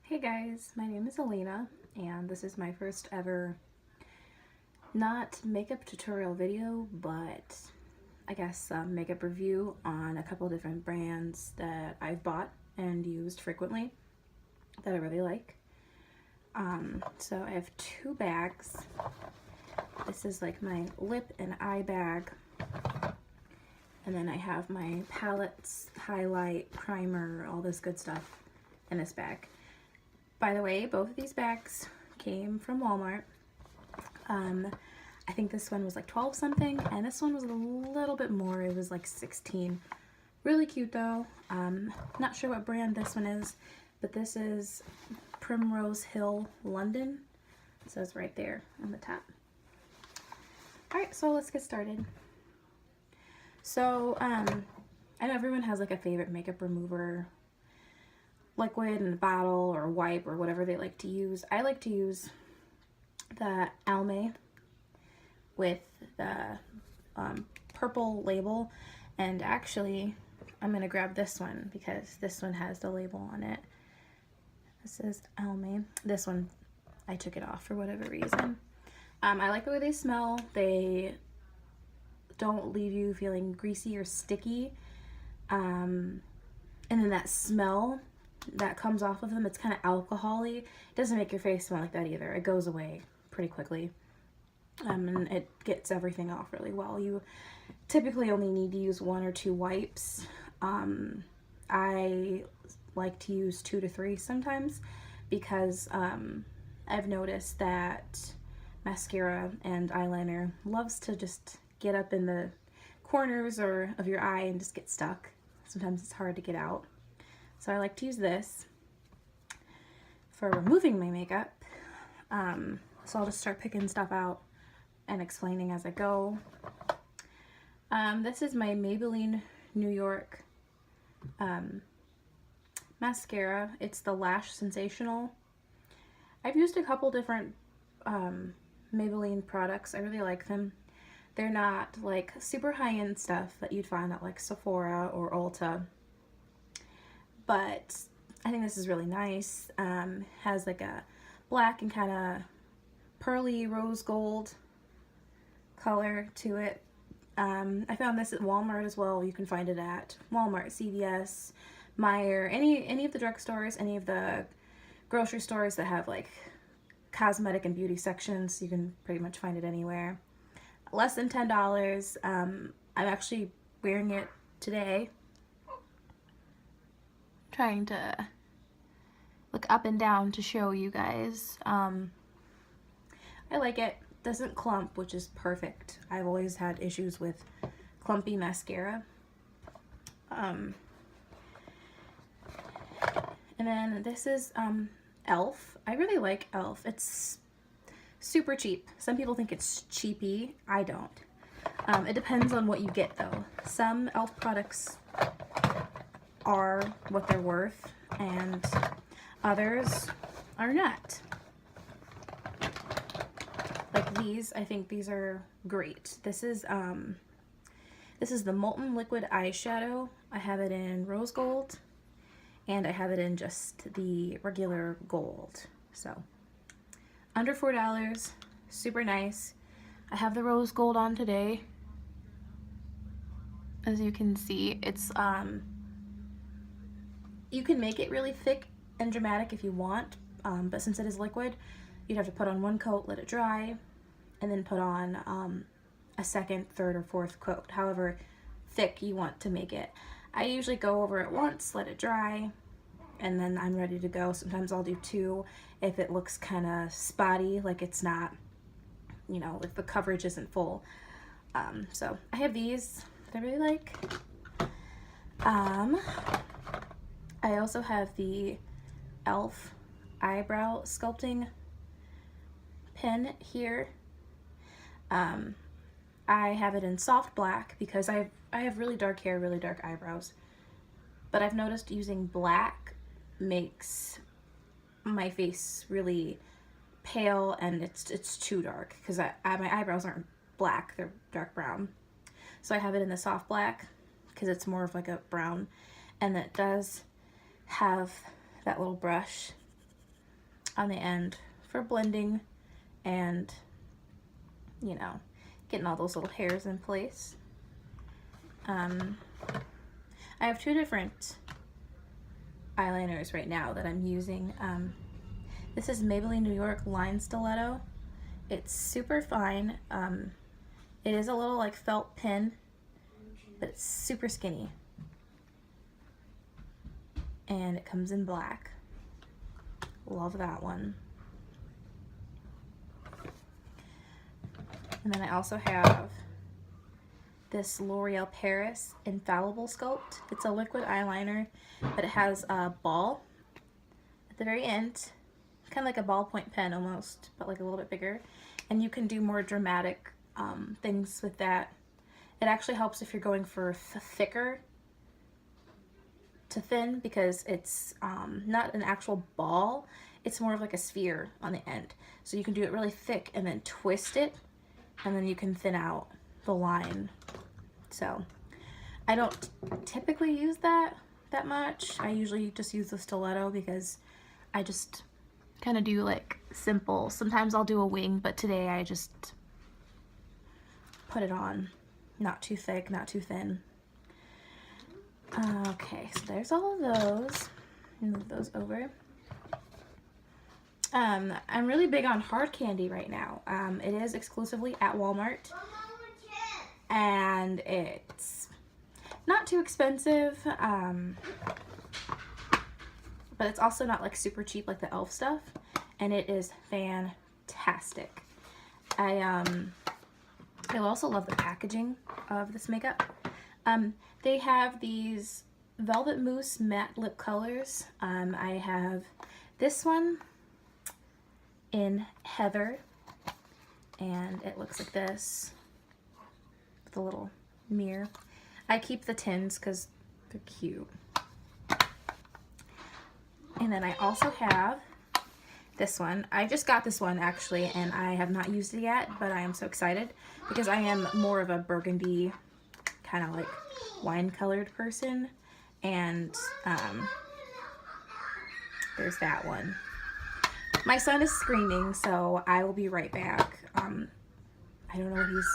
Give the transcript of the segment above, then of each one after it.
Hey guys, my name is Alina, and this is my first ever not makeup tutorial video, but I guess makeup review on a couple different brands that I've bought and used frequently that I really like. So I have two bags. This is like my lip and eye bag, and then I have my palettes, highlight, primer, all this good stuff in this bag. By the way, both of these bags came from Walmart. I think this one was like 12 something, and this one was a little bit more. It was like 16. Really cute though. Not sure what brand this one is, but this is Primrose Hill, London. It says right there on the top. Alright, so let's get started. So, I know everyone has like a favorite makeup remover liquid in a bottle or wipe or whatever they like to use. I like to use the Almay with the purple label, and actually I'm gonna grab this one because this one has the label on it. This is Almay. This one I took it off for whatever reason. I like the way they smell. They don't leave you feeling greasy or sticky, and then that smell that comes off of them, it's kind of alcohol-y. It doesn't make your face smell like that either. It goes away pretty quickly, and it gets everything off really well. You typically only need to use 1 or 2 wipes. I like to use 2 to 3 sometimes because I've noticed that mascara and eyeliner loves to just get up in the corners or of your eye and just get stuck. Sometimes it's hard to get out. So I like to use this for removing my makeup. So I'll just start picking stuff out and explaining as I go. This is my Maybelline New York mascara. It's the Lash Sensational. I've used a couple different Maybelline products. I really like them. They're not like super high-end stuff that you'd find at like Sephora or Ulta, but I think this is really nice. Has like a black and kind of pearly rose gold color to it. I found this at Walmart as well. You can find it at Walmart, CVS, Meijer, any of the drugstores, any of the grocery stores that have like cosmetic and beauty sections. You can pretty much find it anywhere. Less than $10. I'm actually wearing it today. Trying to look up and down to show you guys. I like it. Doesn't clump, which is perfect. I've always had issues with clumpy mascara. And then this is e.l.f. I really like e.l.f. It's super cheap. Some people think it's cheapy. I don't. It depends on what you get though. Some e.l.f. products are what they're worth, and others are not. Like these, I think these are great. This is the Molten Liquid Eyeshadow. I have it in rose gold, and I have it in just the regular gold. So under $4, super nice. I have the rose gold on today. As you can see, it's you can make it really thick and dramatic if you want, but since it is liquid, you'd have to put on 1 coat, let it dry, and then put on a second, third, or fourth coat, however thick you want to make it. I usually go over it once, let it dry, and then I'm ready to go. Sometimes I'll do 2 if it looks kind of spotty, like it's not, you know, if the coverage isn't full. So I have these that I really like. I also have the e.l.f. eyebrow sculpting pen here. I have it in soft black because I have really dark hair, really dark eyebrows, but I've noticed using black makes my face really pale, and it's too dark because my eyebrows aren't black, they're dark brown. So I have it in the soft black because it's more of like a brown, and it does have that little brush on the end for blending and, you know, getting all those little hairs in place. I have two different eyeliners right now that I'm using. This is Maybelline New York Line Stiletto. It's super fine. It is a little like felt pin, but it's super skinny. And it comes in black. Love that one. And then I also have this L'Oreal Paris Infallible Sculpt. It's a liquid eyeliner, but it has a ball at the very end, kind of like a ballpoint pen almost, but like a little bit bigger. And you can do more dramatic things with that. It actually helps if you're going for thicker to thin, because it's not an actual ball, it's more of like a sphere on the end. So you can do it really thick and then twist it, and then you can thin out the line. So I don't typically use that much. I usually just use the stiletto because I just kind of do like simple. Sometimes I'll do a wing, but today I just put it on. Not too thick, not too thin. Okay, so there's all of those. Move those over. I'm really big on hard candy right now. It is exclusively at Walmart, and it's not too expensive, but it's also not like super cheap like the e.l.f. stuff, and it is fantastic. I also love the packaging of this makeup. They have these Velvet Mousse matte lip colors. I have this one in Heather, and it looks like this with a little mirror. I keep the tins because they're cute. And then I also have this one. I just got this one actually, and I have not used it yet, but I am so excited because I am more of a burgundy kind of like wine colored person, and there's that one. My son is screaming, so I will be right back. I don't know what he's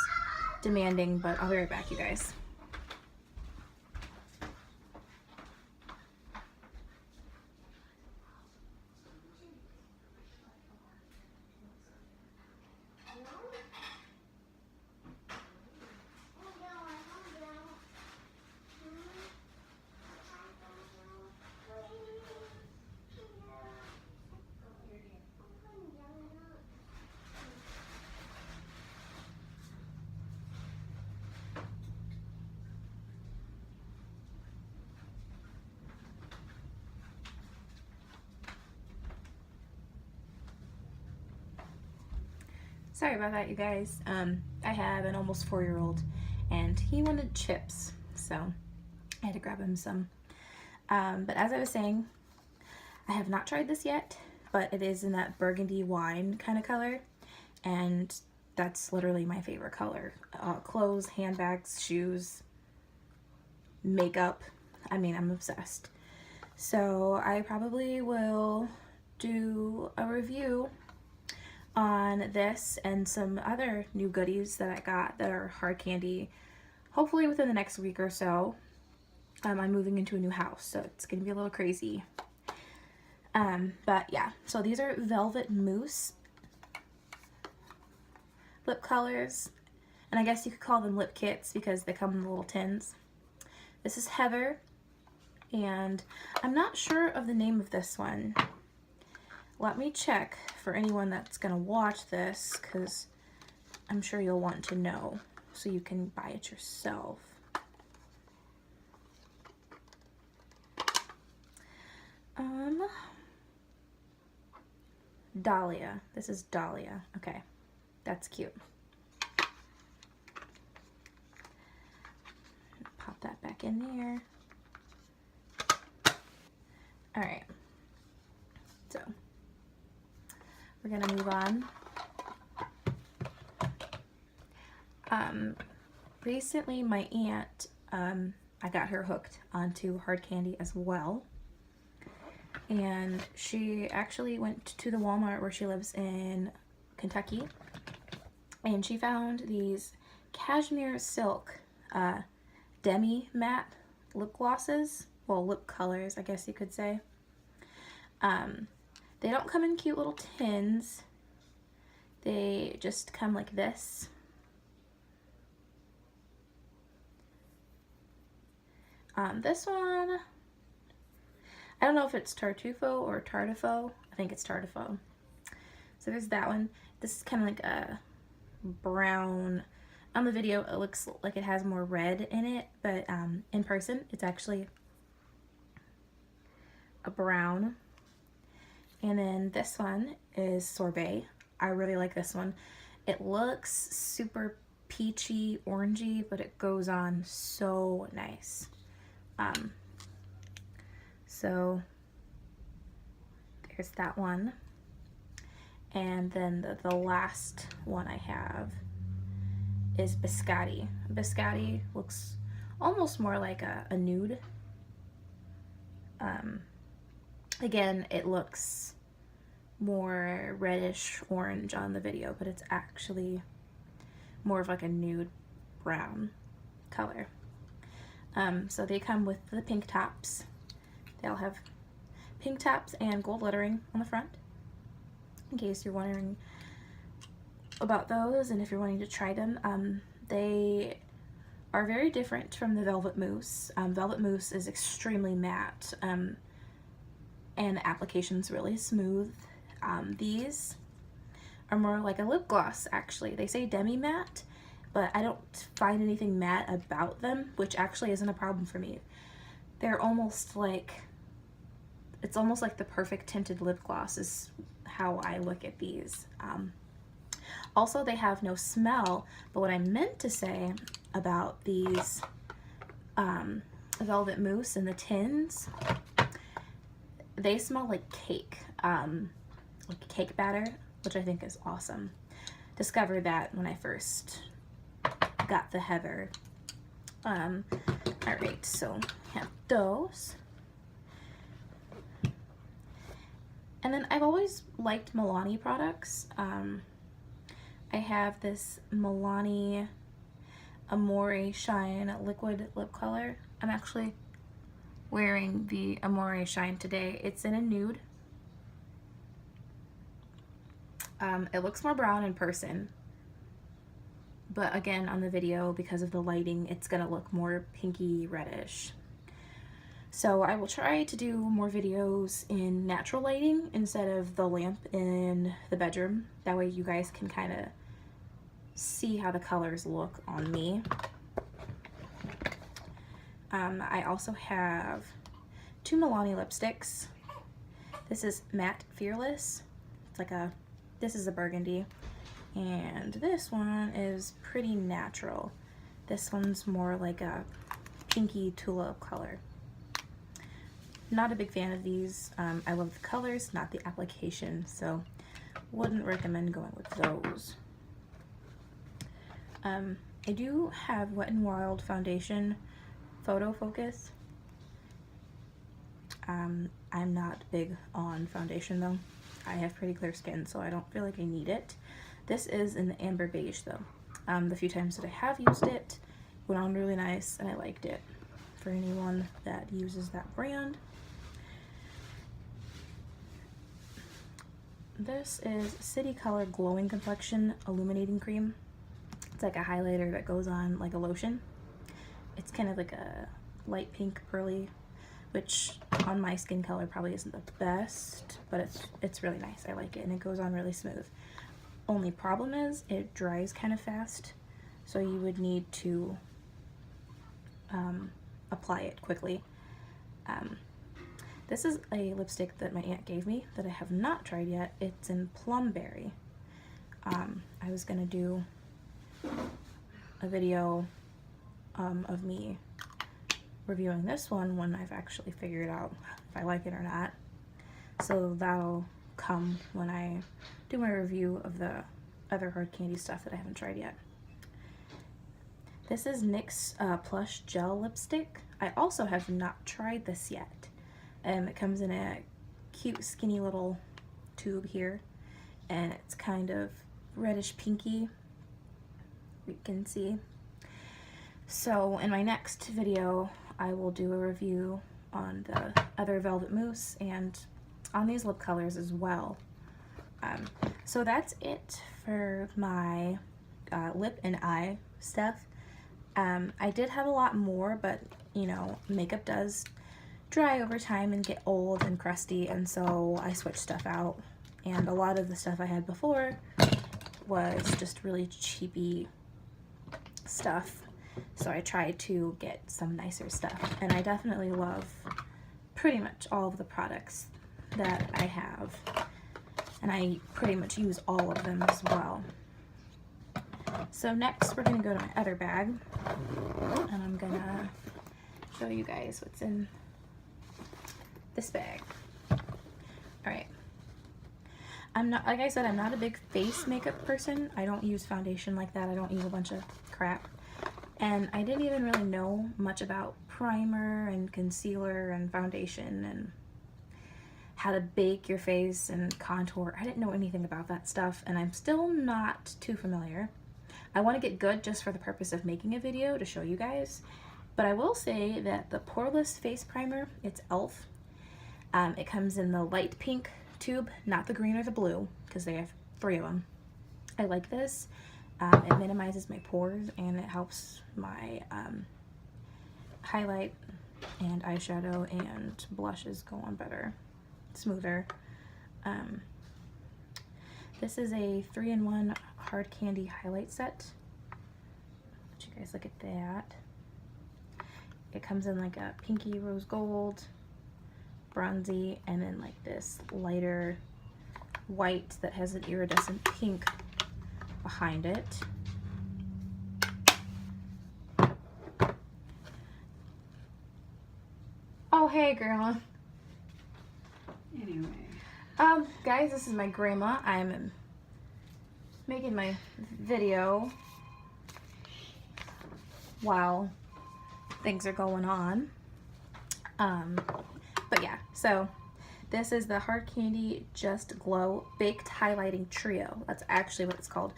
demanding, but I'll be right back, you guys. Sorry about that, you guys. I have an almost 4-year-old, and he wanted chips, so I had to grab him some. But as I was saying, I have not tried this yet, but it is in that burgundy wine kind of color, and that's literally my favorite color. Clothes, handbags, shoes, makeup. I mean, I'm obsessed. So I probably will do a review on this and some other new goodies that I got that are hard candy, hopefully within the next week or so. I'm moving into a new house, so it's gonna be a little crazy. But yeah, so these are Velvet Mousse lip colors, and I guess you could call them lip kits because they come in the little tins. This is Heather, and I'm not sure of the name of this one. Let me check for anyone that's gonna watch this, because I'm sure you'll want to know so you can buy it yourself. Dahlia. This is Dahlia. Okay, that's cute. Pop that back in there. All right, so we're gonna move on. Recently my aunt, I got her hooked onto hard candy as well, and she actually went to the Walmart where she lives in Kentucky, and she found these cashmere silk demi matte lip glosses, well, lip colors, I guess you could say. They don't come in cute little tins. They just come like this. This one, I don't know if it's Tartufo or Tartufo. I think it's Tartufo. So there's that one. This is kind of like a brown. On the video, it looks like it has more red in it, but in person, it's actually a brown. And then this one is Sorbet. I really like this one. It looks super peachy, orangey, but it goes on so nice. So there's that one. And then the last one I have is Biscotti. Biscotti looks almost more like a nude. Again, it looks more reddish orange on the video, but it's actually more of like a nude brown color. So they come with the pink tops. They'll have pink tops and gold lettering on the front, in case you're wondering about those and if you're wanting to try them. They are very different from the Velvet Mousse. Velvet Mousse is extremely matte, and the application's really smooth. These are more like a lip gloss, actually. They say demi matte, but I don't find anything matte about them, which actually isn't a problem for me. They're almost like, it's almost like the perfect tinted lip gloss is how I look at these. Also, they have no smell, but what I meant to say about these Velvet Mousse in the tins, they smell like cake batter, which I think is awesome. Discovered that when I first got the Heather. Alright, so I have those. And then I've always liked Milani products. I have this Milani Amore Shine liquid lip color. I'm actually wearing the Amore Shine today. It's in a nude. It looks more brown in person, but again on the video, because of the lighting, it's gonna look more pinky reddish. So I will try to do more videos in natural lighting instead of the lamp in the bedroom. That way you guys can kind of see how the colors look on me. I also have two Milani lipsticks. This is Matte Fearless. It's like this is a burgundy, and this one is pretty natural. This one's more like a pinky tulip color. Not a big fan of these. I love the colors, not the application, so wouldn't recommend going with those. I do have Wet n Wild foundation photo focus. I'm not big on foundation though. I have pretty clear skin, so I don't feel like I need it. This is in the amber beige though. The few times that I have used it, went on really nice and I liked it. For anyone that uses that brand. This is City Color Glowing Complexion Illuminating Cream. It's like a highlighter that goes on like a lotion. It's kind of like a light pink pearly, which on my skin color probably isn't the best, but it's really nice. I like it, and it goes on really smooth. Only problem is it dries kind of fast, so you would need to apply it quickly. This is a lipstick that my aunt gave me that I have not tried yet. It's in Plumberry. I was gonna do a video of me reviewing this one when I've actually figured out if I like it or not. So that'll come when I do my review of the other hard candy stuff that I haven't tried yet. This is NYX Plush Gel Lipstick. I also have not tried this yet. It comes in a cute skinny little tube here, and it's kind of reddish pinky, you can see. So in my next video I will do a review on the other Velvet Mousse and on these lip colors as well. So that's it for my lip and eye stuff. I did have a lot more, but you know, makeup does dry over time and get old and crusty, and so I switched stuff out, and a lot of the stuff I had before was just really cheapy stuff, so I tried to get some nicer stuff, and I definitely love pretty much all of the products that I have, and I pretty much use all of them as well. So next we're gonna go to my other bag, and I'm gonna show you guys what's in this bag. Alright. I'm not, like I said, I'm not a big face makeup person. I don't use foundation like that. I don't use a bunch of crap. And I didn't even really know much about primer and concealer and foundation and how to bake your face and contour. I didn't know anything about that stuff, and I'm still not too familiar. I want to get good just for the purpose of making a video to show you guys. But I will say that the Poreless Face Primer, it's e.l.f. It comes in the light pink tube, not the green or the blue, because they have 3 of them. I like this. It minimizes my pores, and it helps my highlight and eyeshadow and blushes go on better, smoother. This is a 3-in-1 hard candy highlight set. Let you guys look at that. It comes in like a pinky rose gold, bronzy, and then like this lighter white that has an iridescent pink behind it. Oh, hey, Grandma. Anyway. Guys, this is my grandma. I'm making my video while things are going on. But yeah, so this is the Hard Candy Just Glow Baked Highlighting Trio. That's actually what it's called.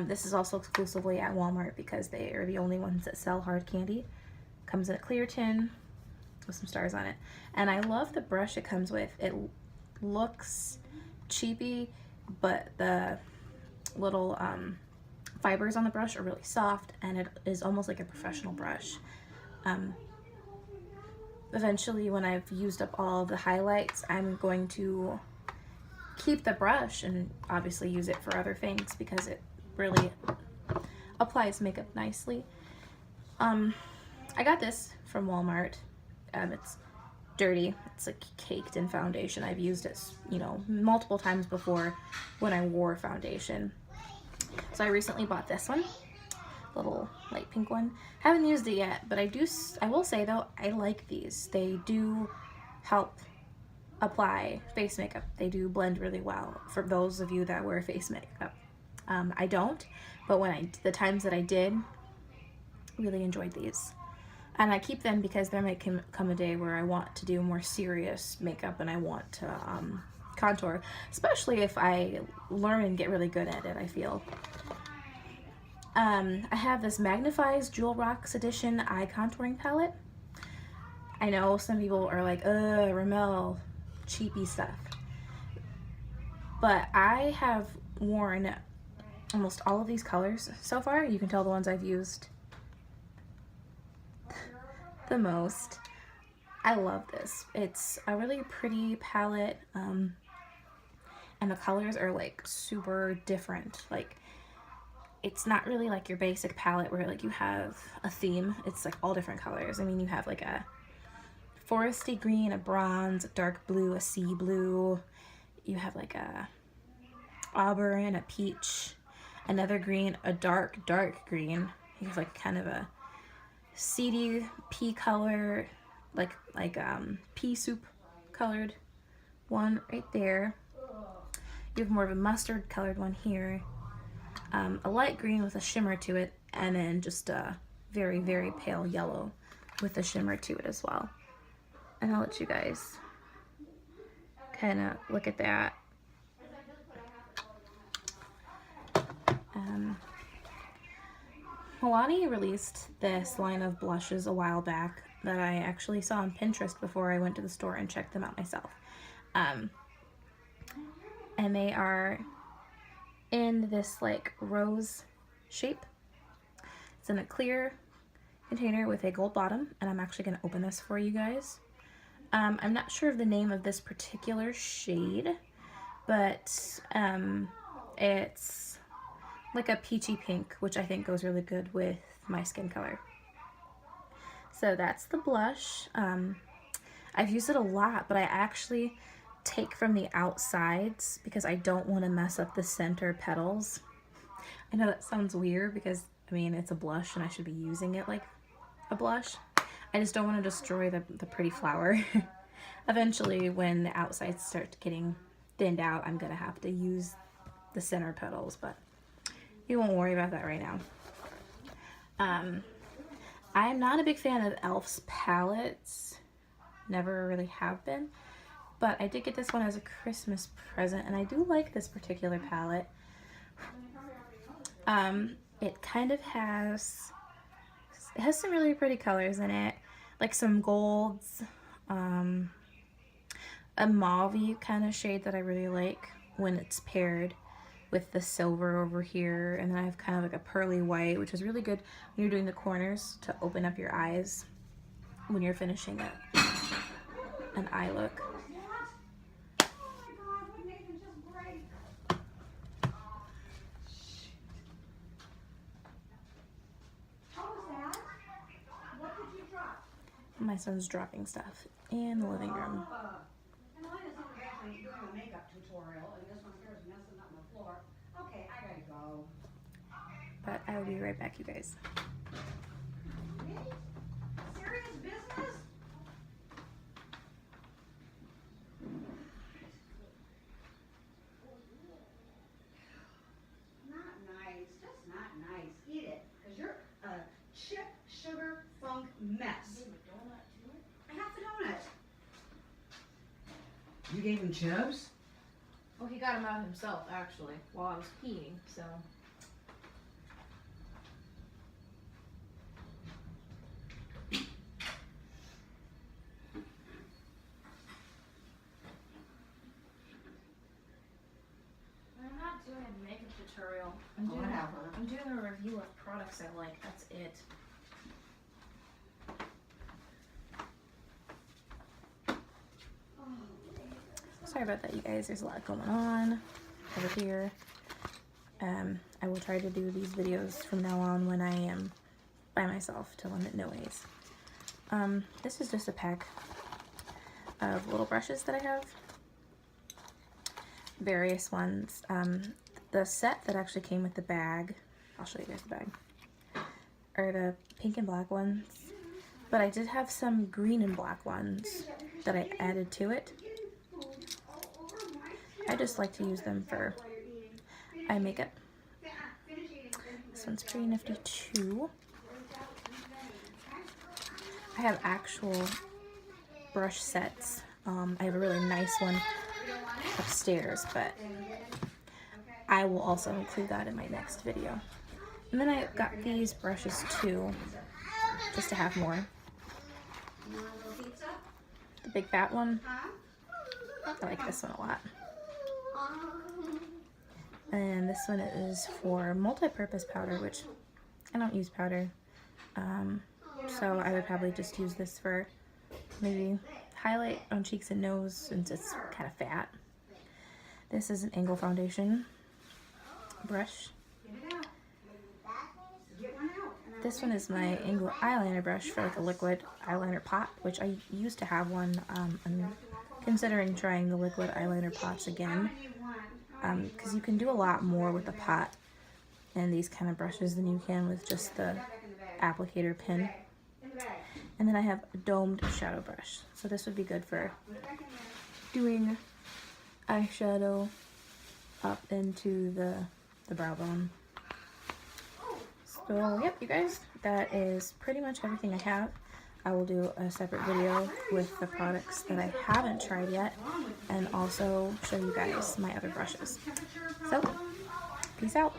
This is also exclusively at Walmart because they are the only ones that sell hard candy. Comes in a clear tin with some stars on it. And I love the brush it comes with. It looks cheapy, but the little fibers on the brush are really soft, and it is almost like a professional brush. Eventually, when I've used up all of the highlights, I'm going to keep the brush and obviously use it for other things because it really applies makeup nicely. I got this from Walmart. It's dirty. It's like caked in foundation. I've used it, you know, multiple times before when I wore foundation. So I recently bought this one. Little light pink one. Haven't used it yet, but I will say though, I like these. They do help apply face makeup. They do blend really well for those of you that wear face makeup. I don't, but the times that I did, really enjoyed these. And I keep them because there might come a day where I want to do more serious makeup and I want to contour, especially if I learn and get really good at it, I feel. I have this Magnifies Jewel Rocks Edition Eye Contouring Palette. I know some people are like, Ramel, cheapy stuff. But I have worn almost all of these colors so far. You can tell the ones I've used the most. I love this. It's a really pretty palette, and the colors are like super different. Like, it's not really like your basic palette where like you have a theme. It's like all different colors. I mean, you have like a foresty green, a bronze, a dark blue, a sea blue. You have like a auburn, a peach, another green, a dark green. You have like kind of a seedy pea color, like pea soup colored one right there. You have more of a mustard colored one here. A light green with a shimmer to it, and then just a very, very pale yellow with a shimmer to it as well. And I'll let you guys kind of look at that. Milani released this line of blushes a while back that I actually saw on Pinterest before I went to the store and checked them out myself. And they are in this like rose shape. It's in a clear container with a gold bottom, and I'm actually going to open this for you guys. I'm not sure of the name of this particular shade, but it's like a peachy pink, which I think goes really good with my skin color. So that's the blush. I've used it a lot, but I actually take from the outsides because I don't want to mess up the center petals. I know that sounds weird because, I mean, it's a blush and I should be using it like a blush. I just don't want to destroy the pretty flower. Eventually, when the outsides start getting thinned out, I'm going to have to use the center petals, but you won't worry about that right now. I'm not a big fan of e.l.f.'s palettes. Never really have been. But I did get this one as a Christmas present, and I do like this particular palette. It kind of has some really pretty colors in it, like some golds, a mauve kind of shade that I really like when it's paired with the silver over here, and then I have kind of like a pearly white, which is really good when you're doing the corners to open up your eyes when you're finishing an eye look. My son's dropping stuff in the living room. But I will be right back, you guys. Serious business? Not nice, just not nice. Eat it, because you're a chip, sugar, funk mess. I have the donut. You gave him chips? Well, he got them out himself, actually, while I was peeing, so. I'm not doing a makeup tutorial. I'm doing a review of products I like, that's it. Sorry about that, you guys. There's a lot going on over here. I will try to do these videos from now on when I am by myself to limit noise. This is just a pack of little brushes that I have. Various ones. The set that actually came with the bag, I'll show you guys the bag, are the pink and black ones. But I did have some green and black ones that I added to it. I just like to use them for eye makeup. This one's pretty nifty too. I have actual brush sets. I have a really nice one upstairs, but I will also include that in my next video. And then I got these brushes too, just to have more. The big fat one. I like this one a lot. And this one is for multi-purpose powder, which I don't use powder. So I would probably just use this for maybe highlight on cheeks and nose since it's kind of fat. This is an Angle foundation brush. This one is my Angle eyeliner brush for like a liquid eyeliner pot, which I used to have one. I'm considering trying the liquid eyeliner pots again, because you can do a lot more with the pot and these kind of brushes than you can with just the applicator pin. And then I have a domed shadow brush, so this would be good for doing eyeshadow up into the brow bone. So yep, you guys, that is pretty much everything I have. I will do a separate video with the products that I haven't tried yet, and also show you guys my other brushes. So, peace out.